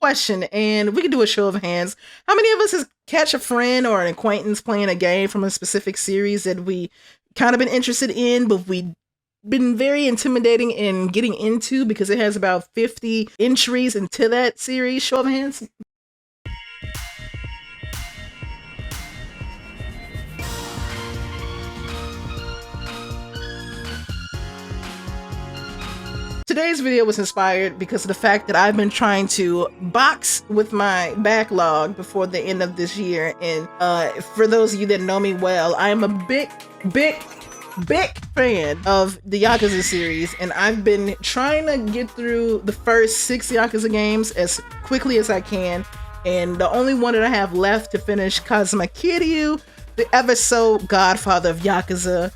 question, and we can do a show of hands. How many of us has catch a friend or an acquaintance playing a game from a specific series that we kind of been interested in, but we been very intimidating in getting into because it has about 50 entries into that series? Show of hands. Today's video was inspired because of the fact that I've been trying to box with my backlog before the end of this year. And for those of you that know me well, I am a big fan of the Yakuza series, and I've been trying to get through the first 6 Yakuza games as quickly as I can. And the only one that I have left to finish, Kazuma Kiryu, the ever so godfather of Yakuza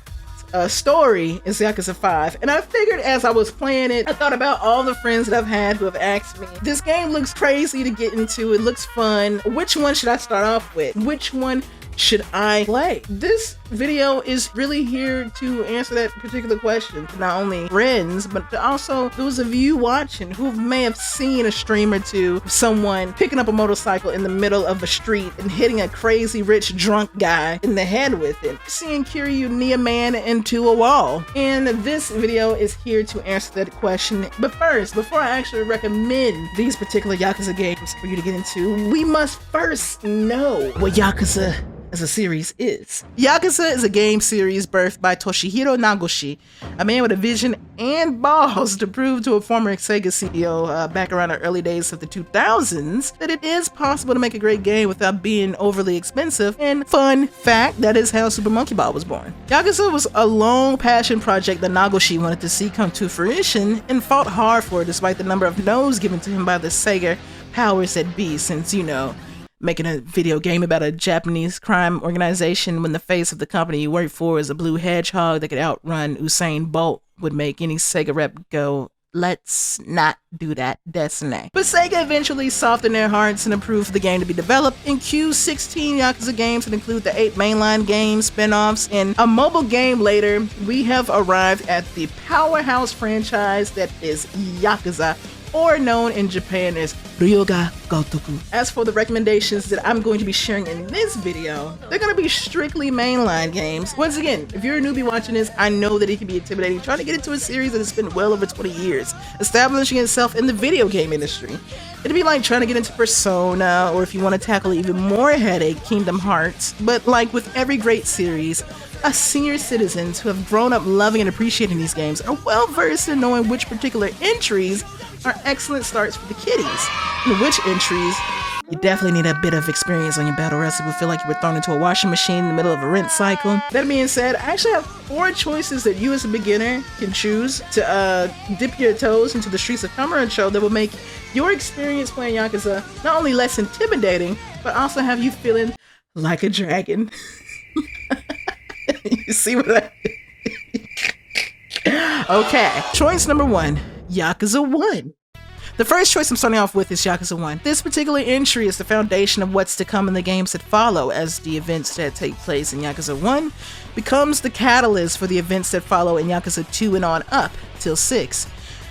story, is Yakuza 5. And I figured as I was playing it, I thought about all the friends that I've had who have asked me, this game looks crazy to get into, it looks fun, which one should I start off with? Which one should I play? This video is really here to answer that particular question to not only friends, but to also those of you watching who may have seen a stream or two of someone picking up a motorcycle in the middle of a street and hitting a crazy rich drunk guy in the head with it, seeing Kiryu knee a man into a wall. And this video is here to answer that question. But first, before I actually recommend these particular Yakuza games for you to get into, we must first know what Yakuza as a series is. Yakuza is a game series birthed by Toshihiro Nagoshi, a man with a vision and balls to prove to a former Sega CEO back around the early days of the 2000s that it is possible to make a great game without being overly expensive. And fun fact, that is how Super Monkey Ball was born. Yakuza was a long passion project that Nagoshi wanted to see come to fruition and fought hard for it despite the number of no's given to him by the Sega powers that be, since, you know, making a video game about a Japanese crime organization when the face of the company you work for is a blue hedgehog that could outrun Usain Bolt would make any Sega rep go, let's not do that, Destiny. But Sega eventually softened their hearts and approved for the game to be developed and queued 16 Yakuza games that include the 8 mainline games, spin-offs, and a mobile game later. We have arrived at the powerhouse franchise that is Yakuza, or known in Japan as Ryu Ga Gotoku. As for the recommendations that I'm going to be sharing in this video, they're going to be strictly mainline games. Once again, if you're a newbie watching this, I know that it can be intimidating trying to get into a series that has been well over 20 years, establishing itself in the video game industry. It'd be like trying to get into Persona, or if you want to tackle even more headache, Kingdom Hearts. But like with every great series, us senior citizens who have grown up loving and appreciating these games are well versed in knowing which particular entries are excellent starts for the kiddies, and which entries you definitely need a bit of experience on your belt, or else it will feel like you were thrown into a washing machine in the middle of a rinse cycle. That being said, I actually have 4 choices that you as a beginner can choose to dip your toes into the streets of Kamurocho that will make your experience playing Yakuza not only less intimidating, but also have you feeling like a dragon. You see what I Okay, choice number 1, Yakuza 1. The first choice I'm starting off with is Yakuza 1. This particular entry is the foundation of what's to come in the games that follow, as the events that take place in Yakuza 1 becomes the catalyst for the events that follow in Yakuza 2 and on up till 6.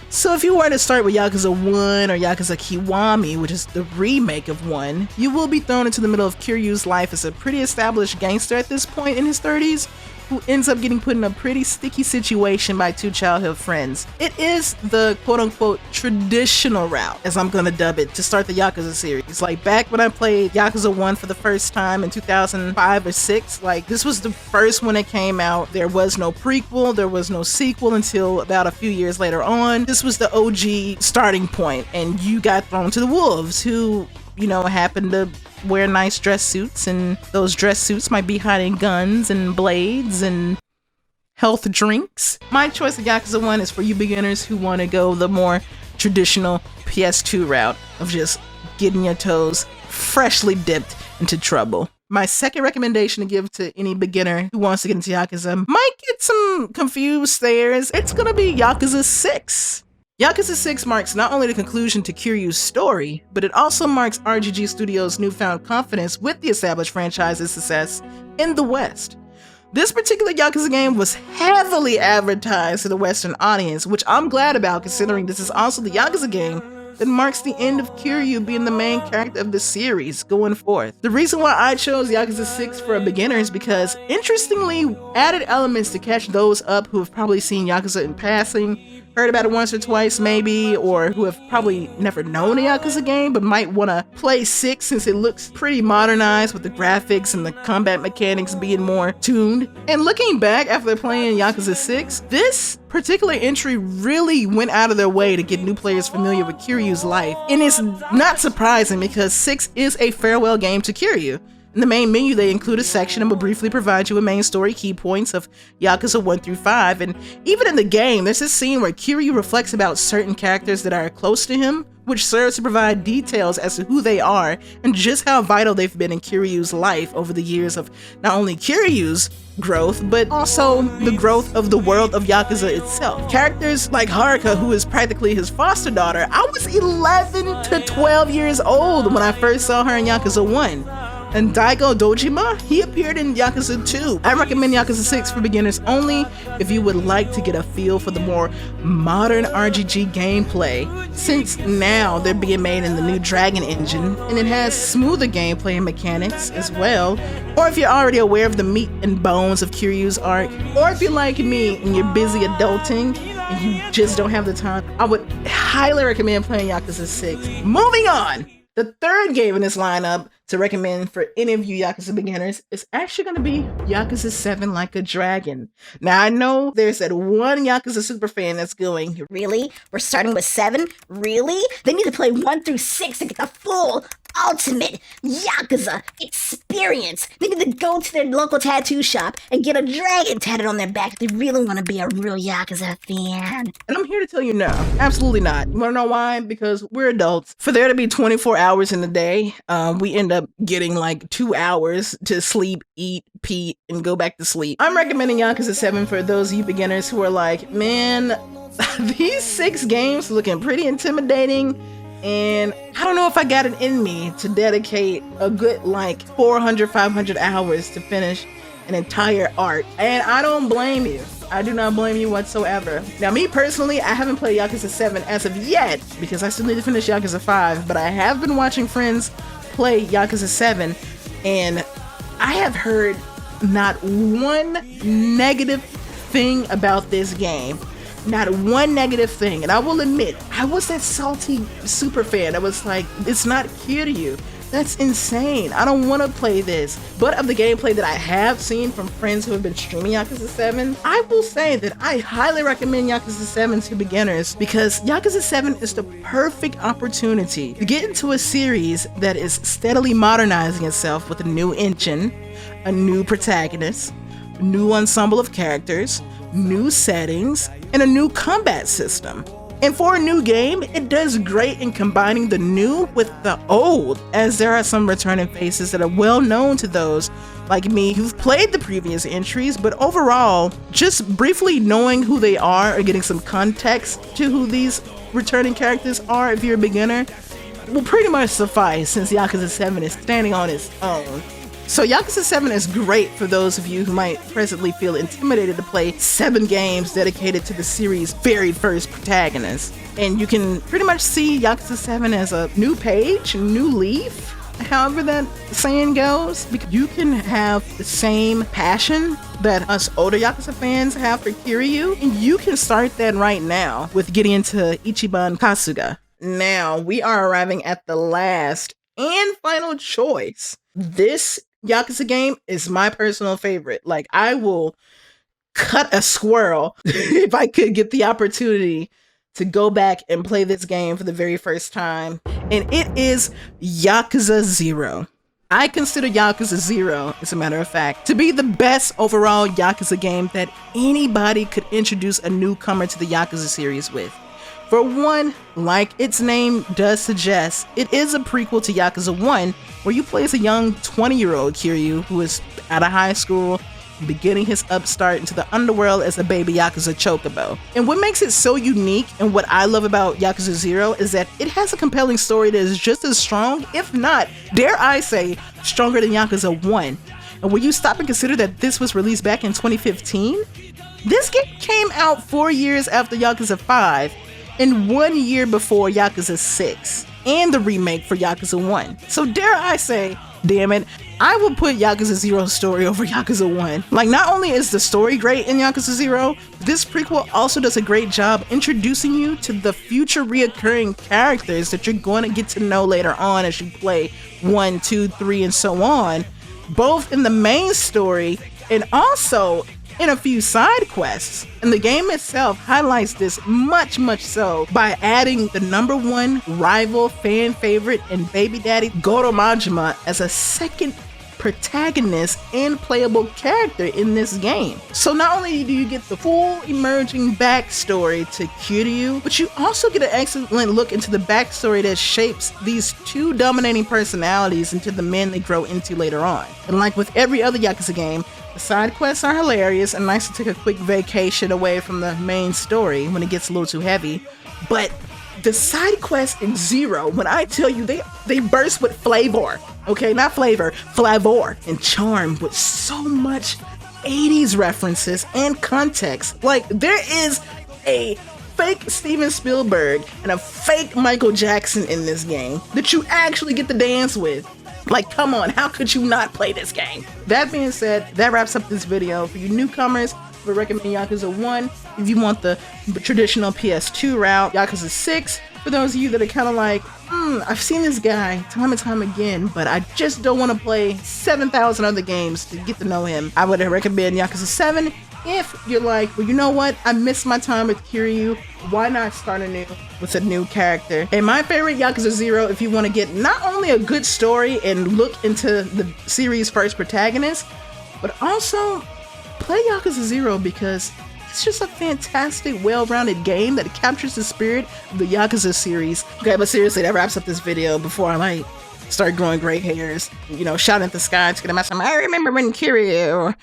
So if you were to start with Yakuza 1 or Yakuza Kiwami, which is the remake of 1, you will be thrown into the middle of Kiryu's life as a pretty established gangster at this point in his 30s, who ends up getting put in a pretty sticky situation by 2 childhood friends. It is the quote-unquote traditional route, as I'm gonna dub it, to start the Yakuza series. Like back when I played Yakuza 1 for the first time in 2005 or 6, like this was the first one that came out. There was no prequel, there was no sequel until about a few years later on. This was the OG starting point, and you got thrown to the wolves, who, you know, happened to wear nice dress suits, and those dress suits might be hiding guns and blades and health drinks. My choice of Yakuza 1 is for you beginners who want to go the more traditional PS2 route of just getting your toes freshly dipped into trouble. My second recommendation to give to any beginner who wants to get into Yakuza might get some confused stares. It's gonna be Yakuza 6. Yakuza 6 marks not only the conclusion to Kiryu's story, but it also marks RGG Studios' newfound confidence with the established franchise's success in the West. This particular Yakuza game was heavily advertised to the Western audience, which I'm glad about considering this is also the Yakuza game that marks the end of Kiryu being the main character of the series going forth. The reason why I chose Yakuza 6 for a beginner is because, interestingly, added elements to catch those up who have probably seen Yakuza in passing, heard about it once or twice maybe, or who have probably never known a Yakuza game but might want to play 6 since it looks pretty modernized with the graphics and the combat mechanics being more tuned. And looking back after playing Yakuza 6, this particular entry really went out of their way to get new players familiar with Kiryu's life. And it's not surprising because 6 is a farewell game to Kiryu. In the main menu, they include a section that will briefly provide you with main story key points of Yakuza 1 through 5, and even in the game, there's this scene where Kiryu reflects about certain characters that are close to him, which serves to provide details as to who they are and just how vital they've been in Kiryu's life over the years of not only Kiryu's growth, but also the growth of the world of Yakuza itself. Characters like Haruka, who is practically his foster daughter, I was 11 to 12 years old when I first saw her in Yakuza 1. And Daigo Dojima, he appeared in Yakuza 2. I recommend Yakuza 6 for beginners only if you would like to get a feel for the more modern RGG gameplay, since now they're being made in the new Dragon engine, and it has smoother gameplay and mechanics as well. Or if you're already aware of the meat and bones of Kiryu's arc, or if you're like me and you're busy adulting and you just don't have the time, I would highly recommend playing Yakuza 6. Moving on! The third game in this lineup to recommend for any of you Yakuza beginners is actually going to be Yakuza 7 Like a Dragon. Now, I know there's that one Yakuza super fan that's going, really? We're starting with 7? Really? They need to play 1 through 6 to get the full, ultimate Yakuza experience. They need to go to their local tattoo shop and get a dragon tattooed on their back if they really want to be a real Yakuza fan. And I'm here to tell you no, absolutely not. You want to know why? Because we're adults. For there to be 24 hours in the day, we end up getting like 2 hours to sleep, eat, pee, and go back to sleep. I'm recommending Yakuza 7 for those of you beginners who are like, man, these 6 games looking pretty intimidating, and I don't know if I got it in me to dedicate a good like 400, 500 hours to finish an entire arc. And I don't blame you. I do not blame you whatsoever. Now, me personally, I haven't played Yakuza 7 as of yet because I still need to finish Yakuza 5, but I have been watching friends play Yakuza 7, and I have heard not one negative thing about this game. Not one negative thing. And I will admit, I was that salty super fan. I was like, it's not Kiryu. That's insane. I don't want to play this. But of the gameplay that I have seen from friends who have been streaming Yakuza 7, I will say that I highly recommend Yakuza 7 to beginners because Yakuza 7 is the perfect opportunity to get into a series that is steadily modernizing itself with a new engine, a new protagonist, a new ensemble of characters, new settings, and a new combat system. And for a new game, it does great in combining the new with the old, as there are some returning faces that are well known to those like me who've played the previous entries, but overall, just briefly knowing who they are or getting some context to who these returning characters are if you're a beginner will pretty much suffice, since Yakuza 7 is standing on its own. So Yakuza 7 is great for those of you who might presently feel intimidated to play 7 games dedicated to the series' very first protagonist. And you can pretty much see Yakuza 7 as a new page, a new leaf, however that saying goes. Because you can have the same passion that us older Yakuza fans have for Kiryu, and you can start that right now with getting into Ichiban Kasuga. Now, we are arriving at the last and final choice. This Yakuza game is my personal favorite. Like, I will cut a squirrel if I could get the opportunity to go back and play this game for the very first time. And it is Yakuza 0. I consider Yakuza 0, as a matter of fact, to be the best overall Yakuza game that anybody could introduce a newcomer to the Yakuza series with. For one, like its name does suggest, it is a prequel to Yakuza 1, where you play as a young 20-year-old Kiryu who is out of high school, beginning his upstart into the underworld as a baby Yakuza chocobo. And what makes it so unique, and what I love about Yakuza 0, is that it has a compelling story that is just as strong, if not, dare I say, stronger than Yakuza 1. And when you stop and consider that this was released back in 2015, this game came out 4 years after Yakuza 5, and 1 year before Yakuza 6 and the remake for Yakuza 1. So dare I say, damn it, I will put Yakuza 0's story over Yakuza 1. Like, not only is the story great in Yakuza 0, this prequel also does a great job introducing you to the future reoccurring characters that you're going to get to know later on as you play 1, 2, 3, and so on, both in the main story and also in a few side quests. And the game itself highlights this much so by adding the #1 rival, fan favorite, and baby daddy Goro Majima as a second protagonist and playable character in this game. So not only do you get the full emerging backstory to Kiryu, but you also get an excellent look into the backstory that shapes these two dominating personalities into the men they grow into later on. And like with every other Yakuza game, the side quests are hilarious and nice to take a quick vacation away from the main story when it gets a little too heavy. But the side quests in Zero, when I tell you they burst with flavor, okay, not flavor, flavor and charm with so much 80s references and context. Like, there is a fake Steven Spielberg and a fake Michael Jackson in this game that you actually get to dance with. Like, come on, how could you not play this game? That being said, that wraps up this video. For you newcomers, I would recommend Yakuza 1 if you want the traditional PS2 route. Yakuza 6 for those of you that are kind of like, I've seen this guy time and time again, but I just don't want to play 7,000 other games to get to know him. I would recommend Yakuza 7 if you're like, well, you know what? I missed my time with Kiryu. Why not start anew with a new character? And my favorite, Yakuza 0, if you want to get not only a good story and look into the series' first protagonist, but also play Yakuza 0 because it's just a fantastic, well-rounded game that captures the spirit of the Yakuza series. Okay, but seriously, that wraps up this video before I start growing gray hairs, shouting at the sky to get a message. I remember when Kiryu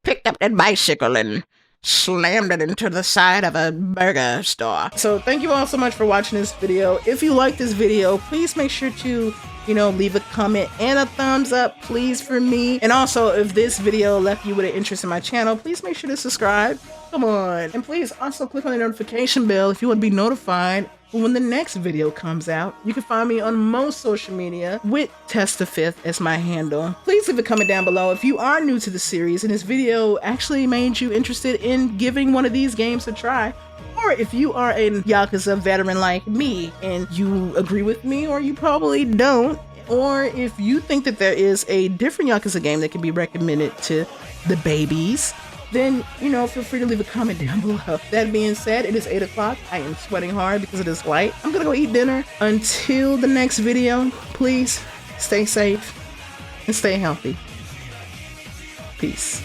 picked up that bicycle and slammed it into the side of a burger store. So thank you all so much for watching this video. If you like this video, please make sure to leave a comment and a thumbs up, please, for me. And also, if this video left you with an interest in my channel, please make sure to subscribe. Come on. And please also click on the notification bell if you want to be notified when the next video comes out. You can find me on most social media with Test5th as my handle. Please leave a comment down below if you are new to the series and this video actually made you interested in giving one of these games a try. Or if you are a Yakuza veteran like me and you agree with me, or you probably don't, or if you think that there is a different Yakuza game that can be recommended to the babies, then, feel free to leave a comment down below. That being said, it is 8 o'clock. I am sweating hard because it is light. I'm gonna go eat dinner. Until the next video, please stay safe and stay healthy. Peace.